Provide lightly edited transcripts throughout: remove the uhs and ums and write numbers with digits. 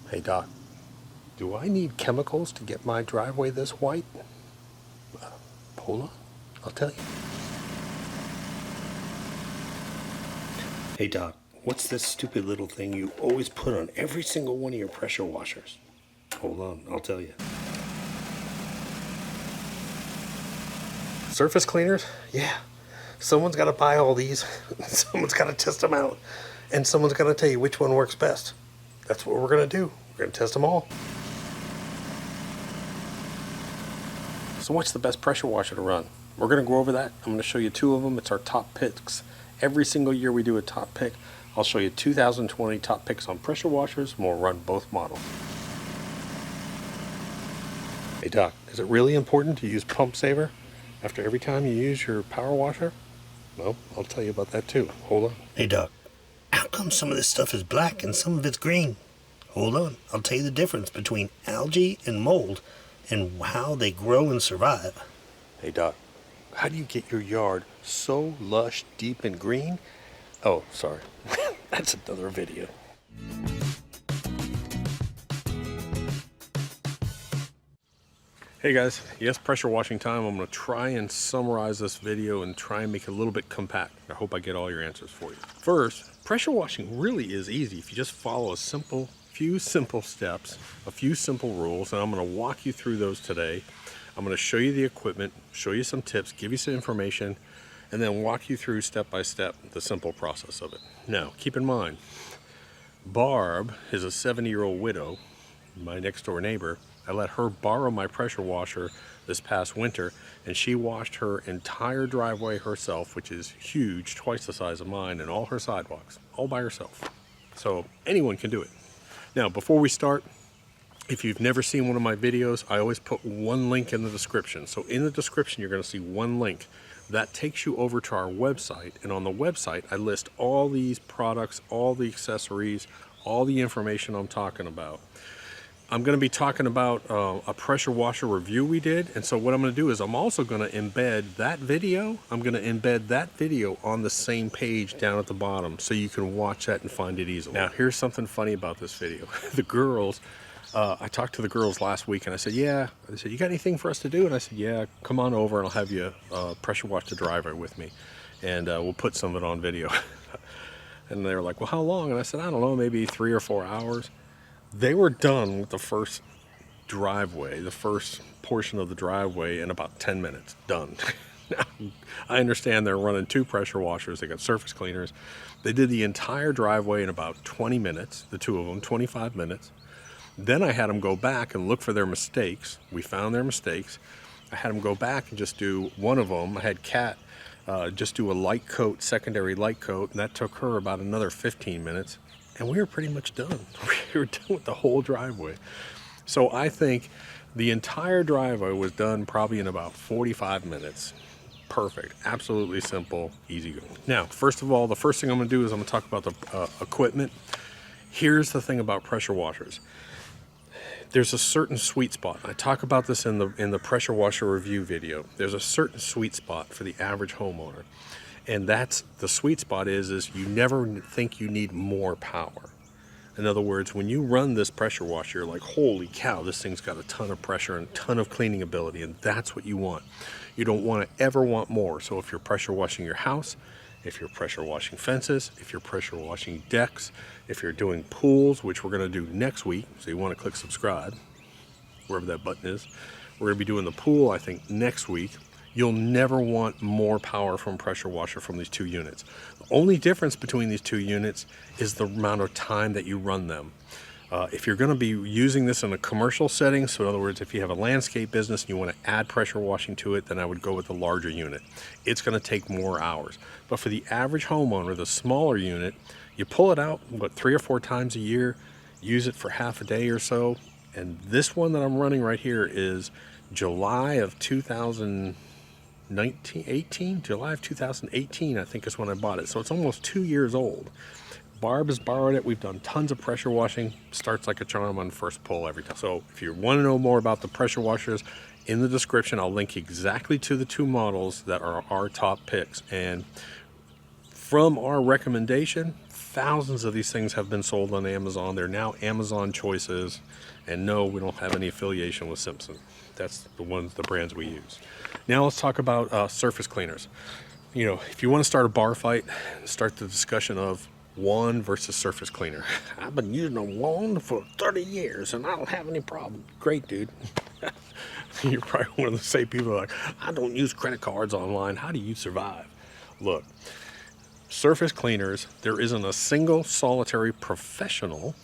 Hey Doc, do I need chemicals to get my driveway this white? Hold on, I'll tell you. Hey Doc, what's this stupid little thing you always put on every single one of your pressure washers? Hold on, I'll tell you. Surface cleaners? Yeah. Someone's got to buy all these. Someone's got to test them out. And someone's got to tell you which one works best. That's what we're going to do. We're going to test them all. So what's the best pressure washer to run? We're going to go over that. I'm going to show you two of them. It's our top picks. Every single year we do a top pick. I'll show you 2020 top picks on pressure washers, and we'll run both models. Hey Doc, is it really important to use pump saver after every time you use your power washer? Well, I'll tell you about that too. Hold on. Hey Doc, how come some of this stuff is black and some of it's green? Hold on, I'll tell you the difference between algae and mold and how they grow and survive. Hey Doc, how do you get your yard so lush, deep, and green? Oh, sorry. That's another video. Hey guys, yes, pressure washing time. I'm going to try and summarize this video and try and make it a little bit compact. I hope I get all your answers for you. First, pressure washing really is easy if you just follow a few simple steps, a few simple rules, and I'm going to walk you through those today. I'm going to show you the equipment, show you some tips, give you some information, and then walk you through step by step the simple process of it. Now, keep in mind, Barb is a 70-year-old widow, my next door neighbor. I let her borrow my pressure washer this past winter, and she washed her entire driveway herself, which is huge, twice the size of mine, and all her sidewalks, all by herself. So anyone can do it. Now, before we start, if you've never seen one of my videos, I always put one link in the description. So in the description, you're going to see one link. That takes you over to our website, and on the website, I list all these products, all the accessories, all the information I'm talking about. I'm going to be talking about a pressure washer review we did, and so what I'm going to do is I'm also going to embed that video. I'm going to embed that video on the same page down at the bottom so you can watch that and find it easily. Now, here's something funny about this video. The girls, I talked to the girls last week, and I said, yeah. They said, you got anything for us to do? And I said, yeah, come on over, and I'll have you pressure wash the driveway with me, and we'll put some of it on video. And they were like, well, how long? And I said, I don't know, maybe 3 or 4 hours. They were done with the first driveway, the first portion of the driveway, in about 10 minutes. Done. Now, I understand they're running 2 pressure washers. They got surface cleaners. They did the entire driveway in about 20 minutes, the two of them, 25 minutes. Then I had them go back and look for their mistakes. We found their mistakes. I had them go back and just do one of them. I had Kat just do a light coat, secondary light coat, and that took her about another 15 minutes. And we were pretty much done. We were done with the whole driveway. So I think the entire driveway was done probably in about 45 minutes. Perfect. Absolutely simple, easy going. Now, first of all, the first thing I'm going to do is I'm going to talk about the equipment. Here's the thing about pressure washers. There's a certain sweet spot. I talk about this in the pressure washer review video. There's a certain sweet spot for the average homeowner. And that's the sweet spot is you never think you need more power. In other words, when you run this pressure washer, you're like, holy cow, this thing's got a ton of pressure and a ton of cleaning ability, and that's what you want. You don't want to ever want more. So if you're pressure washing your house, if you're pressure washing fences, if you're pressure washing decks, if you're doing pools, which we're going to do next week, so you want to click subscribe, wherever that button is. We're going to be doing the pool, I think, next week. You'll never want more power from pressure washer from these 2 units. The only difference between these 2 units is the amount of time that you run them. If you're going to be using this in a commercial setting, so in other words, if you have a landscape business and you want to add pressure washing to it, then I would go with the larger unit. It's going to take more hours. But for the average homeowner, the smaller unit, you pull it out, 3 or 4 times a year, use it for half a day or so. And this one that I'm running right here is July of 2018, July of 2018, I think is when I bought it. So it's almost 2 years old. Barb has borrowed it. We've done tons of pressure washing. Starts like a charm on first pull every time. So if you want to know more about the pressure washers, in the description, I'll link exactly to the 2 models that are our top picks. And from our recommendation, thousands of these things have been sold on Amazon. They're now Amazon choices. And no, we don't have any affiliation with Simpson. That's the brands we use. Now let's talk about surface cleaners. You know, if you want to start a bar fight, start the discussion of wand versus surface cleaner. I've been using a wand for 30 years and I don't have any problem. Great, dude. You're probably one of the same people like, I don't use credit cards online. How do you survive? Look, surface cleaners, there isn't a single solitary professional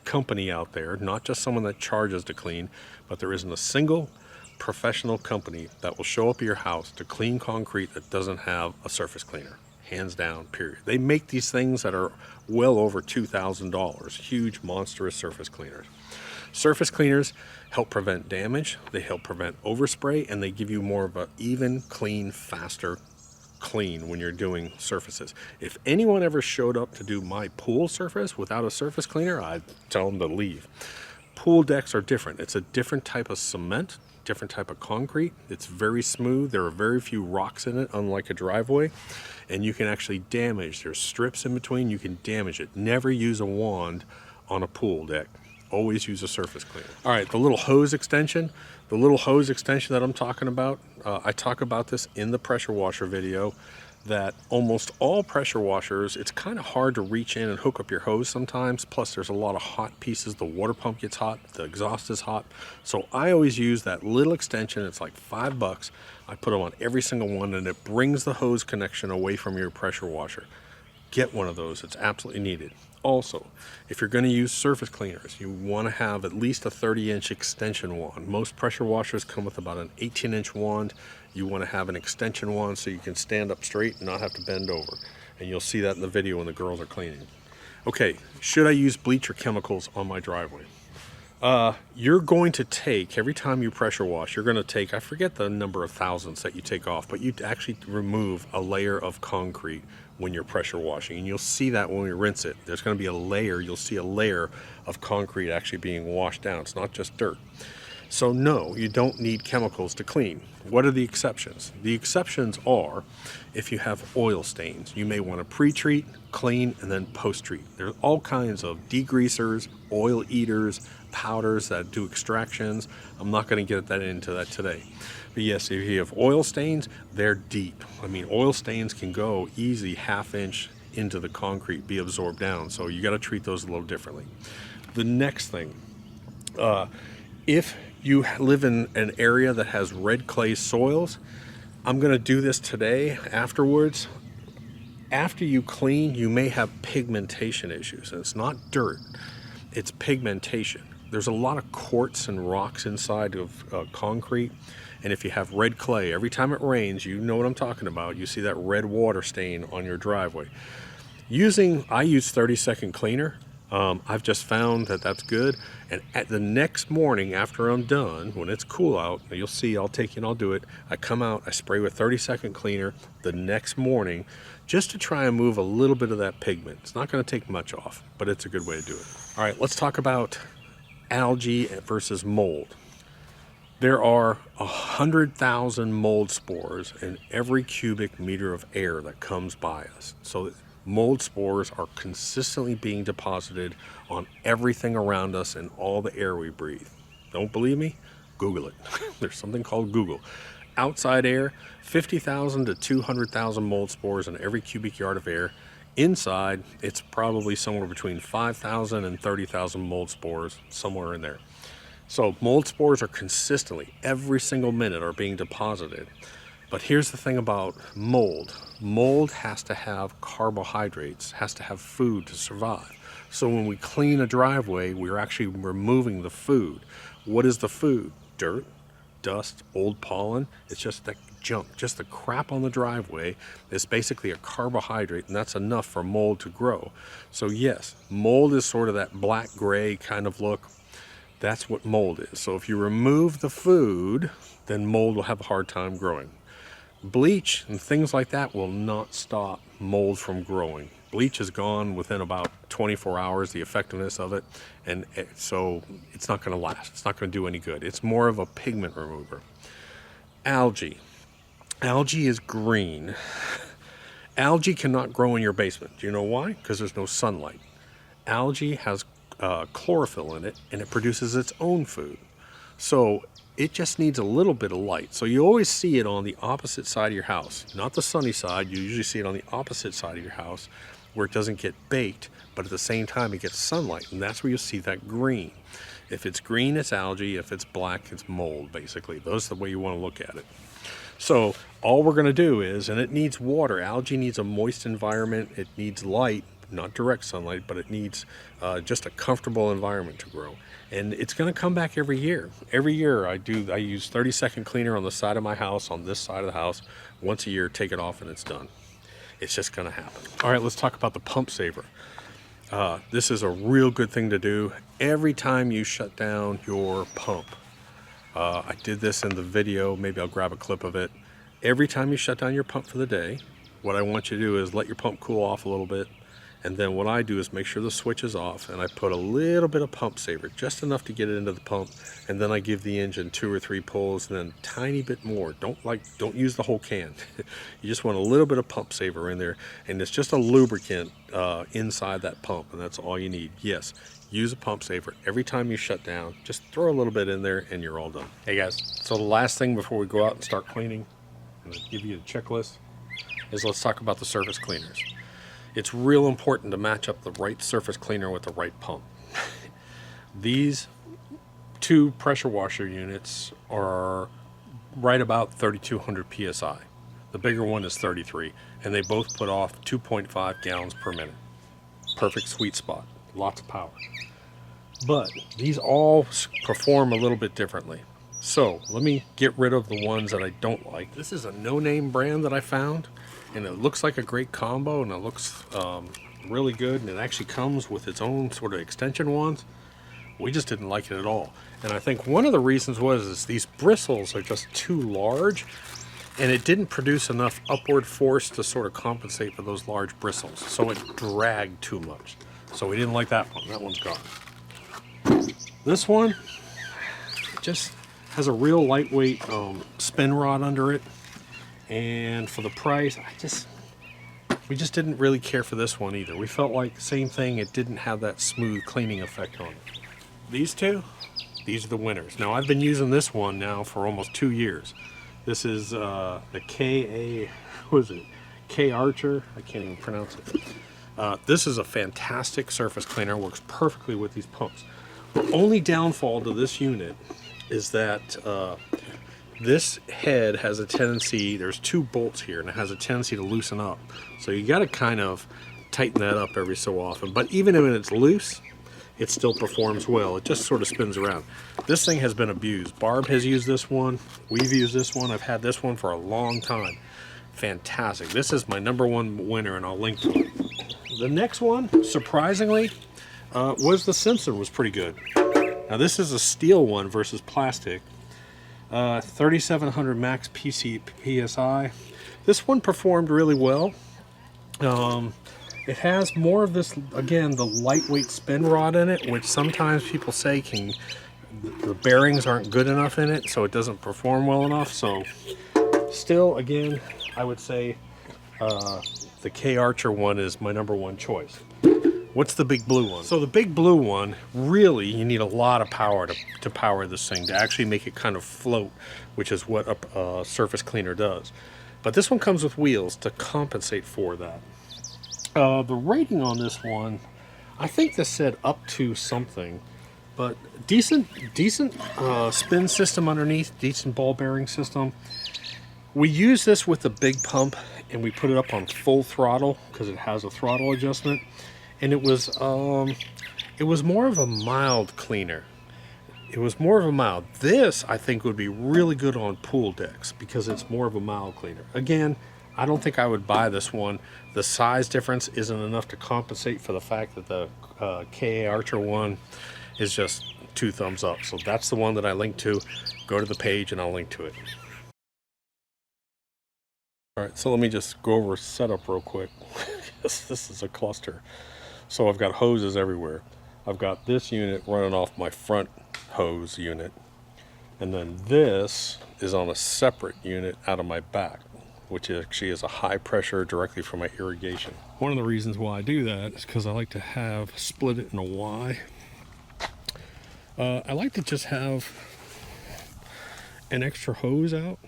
company out there, not just someone that charges to clean, but there isn't a single professional company that will show up at your house to clean concrete that doesn't have a surface cleaner. Hands down, period. They make these things that are well over $2,000, huge, monstrous surface cleaners. Surface cleaners help prevent damage, they help prevent overspray, and they give you more of an even, clean, faster clean when you're doing surfaces. If anyone ever showed up to do my pool surface without a surface cleaner, I'd tell them to leave. Pool decks are different. It's a different type of cement, different type of concrete. It's very smooth. There are very few rocks in it, unlike a driveway, and you can actually damage. There's strips in between. You can damage it. Never use a wand on a pool deck. Always use a surface cleaner. All right, the little hose extension. The little hose extension that I'm talking about, I talk about this in the pressure washer video, that almost all pressure washers, it's kind of hard to reach in and hook up your hose sometimes. Plus there's a lot of hot pieces. The water pump gets hot, the exhaust is hot. So I always use that little extension. It's like $5. I put them on every single one and it brings the hose connection away from your pressure washer. Get one of those, it's absolutely needed. Also, if you're going to use surface cleaners, you want to have at least a 30-inch extension wand. Most pressure washers come with about an 18-inch wand. You want to have an extension wand so you can stand up straight and not have to bend over. And you'll see that in the video when the girls are cleaning. Okay, should I use bleach or chemicals on my driveway? You're going to take, every time you pressure wash, you're going to take, I forget the number of thousands that you take off, but you actually remove a layer of concrete when you're pressure washing. And you'll see that when we rinse it. There's going to be a layer, you'll see a layer of concrete actually being washed down. It's not just dirt. So no, you don't need chemicals to clean. What are the exceptions? The exceptions are if you have oil stains. You may want to pre-treat, clean, and then post-treat. There's all kinds of degreasers, oil eaters, powders that do extractions. I'm not going to get into that today. But yes, if you have oil stains, they're deep. I mean, oil stains can go easy ½ inch into the concrete, be absorbed down. So you got to treat those a little differently. The next thing, if you live in an area that has red clay soils, I'm going to do this today. Afterwards, after you clean, you may have pigmentation issues. And it's not dirt, it's pigmentation. There's a lot of quartz and rocks inside of concrete. And if you have red clay, every time it rains, you know what I'm talking about. You see that red water stain on your driveway. I use 30-second cleaner. I've just found that that's good. And at the next morning after I'm done, when it's cool out, you'll see I'll take you and I'll do it. I come out, I spray with 30-second cleaner the next morning just to try and move a little bit of that pigment. It's not going to take much off, but it's a good way to do it. All right, let's talk about algae versus mold. There are 100,000 mold spores in every cubic meter of air that comes by us. So mold spores are consistently being deposited on everything around us and all the air we breathe. Don't believe me? Google it. There's something called Google. Outside air, 50,000 to 200,000 mold spores in every cubic yard of air. Inside, it's probably somewhere between 5,000 and 30,000 mold spores, somewhere in there. So mold spores are consistently, every single minute, are being deposited. But here's the thing about mold. Mold has to have carbohydrates, has to have food to survive. So when we clean a driveway, we're actually removing the food. What is the food? Dirt, dust, old pollen. It's just that junk, just the crap on the driveway is basically a carbohydrate, and that's enough for mold to grow. So yes, mold is sort of that black gray kind of look. That's what mold is. So if you remove the food, then mold will have a hard time growing. Bleach and things like that will not stop mold from growing. Bleach is gone within about 24 hours, the effectiveness of it, and so it's not going to last. It's not going to do any good. It's more of a pigment remover. Algae. Algae is green. Algae cannot grow in your basement. Do you know why? Because there's no sunlight. Algae has chlorophyll in it, and it produces its own food. So it just needs a little bit of light. So you always see it on the opposite side of your house, not the sunny side. You usually see it on the opposite side of your house where it doesn't get baked, but at the same time it gets sunlight, and that's where you'll see that green. If it's green, it's algae. If it's black, it's mold, basically. Those are the way you want to look at it. So all we're going to do is, and it needs water. Algae needs a moist environment. It needs light, not direct sunlight, but it needs just a comfortable environment to grow. And it's going to come back every year. Every year I use 30-second cleaner on the side of my house, on this side of the house. Once a year, take it off and it's done. It's just going to happen. All right, let's talk about the pump saver. This is a real good thing to do every time you shut down your pump. I did this in the video. Maybe I'll grab a clip of it. Every time you shut down your pump for the day, what I want you to do is let your pump cool off a little bit. And then what I do is make sure the switch is off, and I put a little bit of pump saver, just enough to get it into the pump. And then I give the engine 2 or 3 pulls, and then a tiny bit more. Don't use the whole can. You just want a little bit of pump saver in there, and it's just a lubricant inside that pump, and that's all you need. Yes, use a pump saver every time you shut down. Just throw a little bit in there, and you're all done. Hey guys, so the last thing before we go out and start cleaning, I'm going to give you a checklist, is let's talk about the surface cleaners. It's real important to match up the right surface cleaner with the right pump. These 2 pressure washer units are right about 3,200 psi. The bigger one is 33, and they both put off 2.5 gallons per minute. Perfect sweet spot, lots of power. But these all perform a little bit differently. So let me get rid of the ones that I don't like. This is a no-name brand that I found, and it looks like a great combo, and it looks really good, and it actually comes with its own sort of extension wands. We just didn't like it at all. And I think one of the reasons was these bristles are just too large, and it didn't produce enough upward force to sort of compensate for those large bristles. So it dragged too much. So we didn't like that one. That one's gone. This one just has a real lightweight spin rod under it. And for the price, we just didn't really care for this one either. We felt like same thing, it didn't have that smooth cleaning effect on it. These two, these are the winners. Now I've been using this one now for almost 2 years. This is the K Archer, I can't even pronounce it. This is a fantastic surface cleaner, works perfectly with these pumps. The only downfall to this unit is that this head has a tendency, there's 2 bolts here, and it has a tendency to loosen up. So you got to kind of tighten that up every so often. But even when it's loose, it still performs well. It just sort of spins around. This thing has been abused. Barb has used this one. We've used this one. I've had this one for a long time. Fantastic. This is my #1 winner, and I'll link to it. The next one, surprisingly, was the Simpson. Was pretty good. Now this is a steel one versus plastic. 3,700 max PSI. This one performed really well. It has more of this, again, the lightweight spin rod in it, which sometimes people say the bearings aren't good enough in it, so it doesn't perform well enough. So still, again, I would say the K Archer one is my #1 choice. What's the big blue one? So the big blue one, really, you need a lot of power to power this thing, to actually make it kind of float, which is what a surface cleaner does. But this one comes with wheels to compensate for that. The rating on this one, I think this said up to something, but decent spin system underneath, decent ball bearing system. We use this with the big pump, and we put it up on full throttle because it has a throttle adjustment. And it was more of a mild cleaner. It was more of a mild. This, I think, would be really good on pool decks because it's more of a mild cleaner. Again, I don't think I would buy this one. The size difference isn't enough to compensate for the fact that the K Archer one is just 2 thumbs up. So that's the one that I linked to. Go to the page and I'll link to it. All right, so let me just go over setup real quick. This is a cluster. So I've got hoses everywhere. I've got this unit running off my front hose unit. And then this is on a separate unit out of my back. which actually is a high pressure directly from my irrigation. One of the reasons why I do that is because I like to have split it in a Y. I like to just have an extra hose out,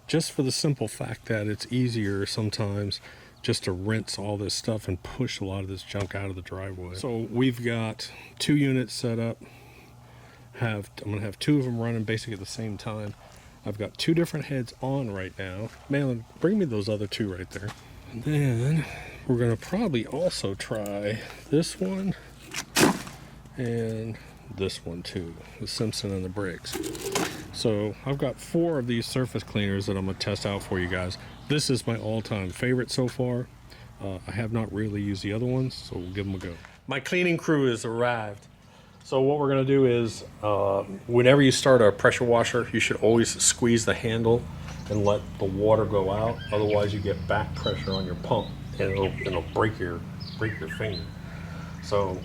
just for the simple fact that it's easier sometimes just to rinse all this stuff and push a lot of this junk out of the driveway. So we've got 2 units set up. I'm gonna have 2 of them running basically at the same time. I've got 2 different heads on right now. Malin, bring me those other 2 right there. And then we're gonna probably also try this one and this one too, the Simpson and the Briggs. So I've got 4 of these surface cleaners that I'm gonna test out for you guys. This is my all-time favorite so far. I have not really used the other ones, so we'll give them a go. My cleaning crew has arrived. So what we're gonna do is, whenever you start a pressure washer, you should always squeeze the handle and let the water go out. Otherwise you get back pressure on your pump and it'll break your finger. So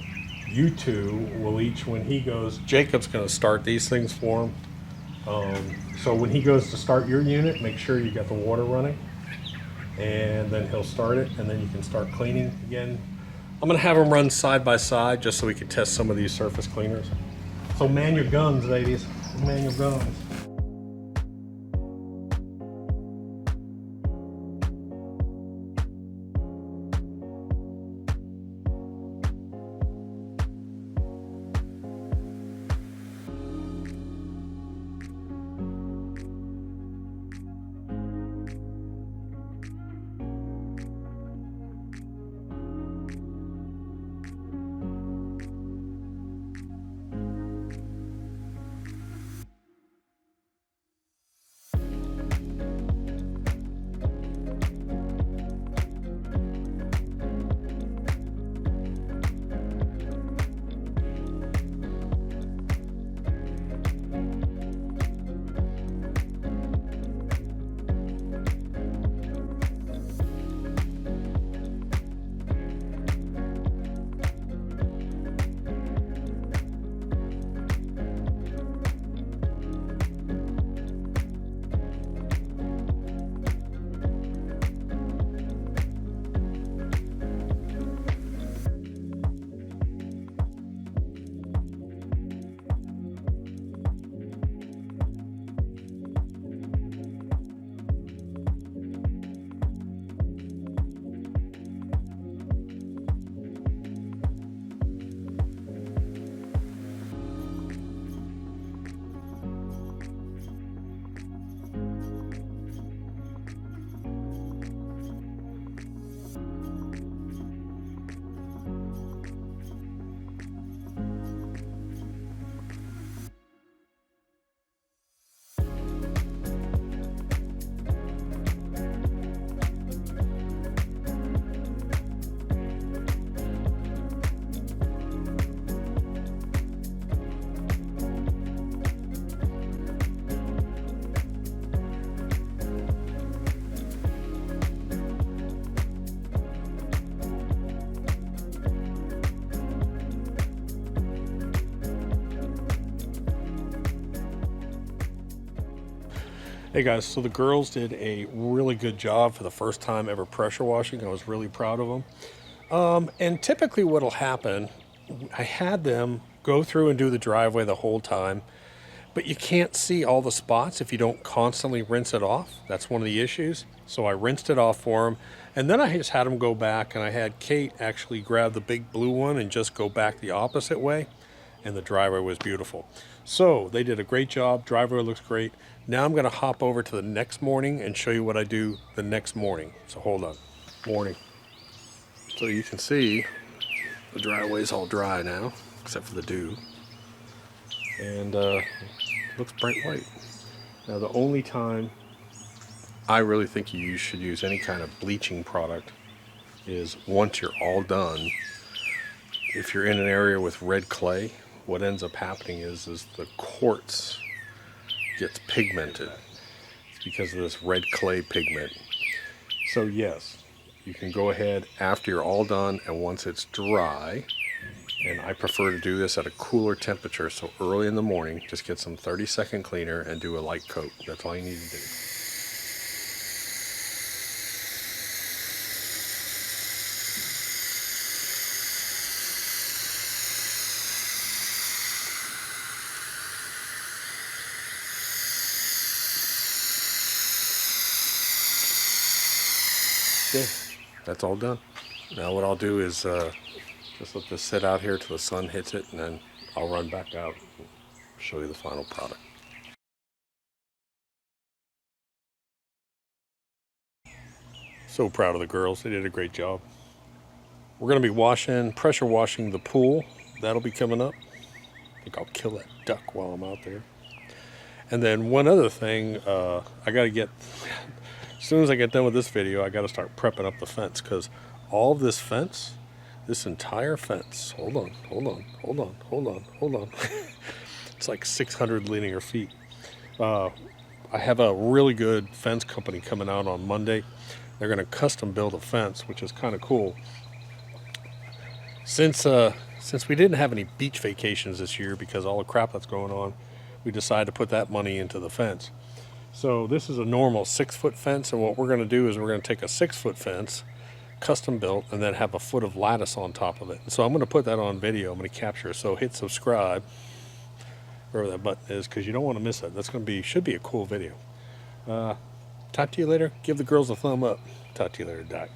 you 2 will each, when he goes, Jacob's gonna start these things for him. So when he goes to start your unit, make sure you got the water running, and then he'll start it, and then you can start cleaning again. I'm gonna have them run side by side just so we can test some of these surface cleaners. So man your guns, ladies, man your guns. Hey guys, so the girls did a really good job for the first time ever pressure washing. I was really proud of them. And typically what'll happen, I had them go through and do the driveway the whole time, but you can't see all the spots if you don't constantly rinse it off. That's one of the issues. So I rinsed it off for them, and then I just had them go back, and I had Kate actually grab the big blue one and just go back the opposite way, and the driveway was beautiful. So they did a great job. Driveway looks great. Now I'm gonna hop over to the next morning and show you what I do the next morning. So hold on. Morning. So you can see the driveway's all dry now, except for the dew. And looks bright white. Now the only time I really think you should use any kind of bleaching product is once you're all done. If you're in an area with red clay, what ends up happening is the quartz gets pigmented. It's because of this red clay pigment. So yes, you can go ahead after you're all done and once it's dry, and I prefer to do this at a cooler temperature, so early in the morning, just get some 30-second cleaner and do a light coat. That's all you need to do. Okay, that's all done. Now what I'll do is just let this sit out here till the sun hits it, and then I'll run back out and show you the final product. So proud of the girls. They did a great job. We're going to be pressure washing the pool. That'll be coming up. I think I'll kill that duck while I'm out there. And then one other thing, I got to get, as soon as I get done with this video, I got to start prepping up the fence, because all of this fence, this entire fence, hold on. It's like 600 linear feet. I have a really good fence company coming out on Monday. They're going to custom build a fence, which is kind of cool. Since we didn't have any beach vacations this year because all the crap that's going on, we decided to put that money into the fence. So this is a normal 6-foot fence, and what we're going to do is we're going to take a 6-foot fence, custom built, and then have a foot of lattice on top of it. So I'm going to put that on video. I'm going to capture. So hit subscribe, wherever that button is, because you don't want to miss it. That's going to be, should be a cool video. Talk to you later. Give the girls a thumb up. Talk to you later, Doc.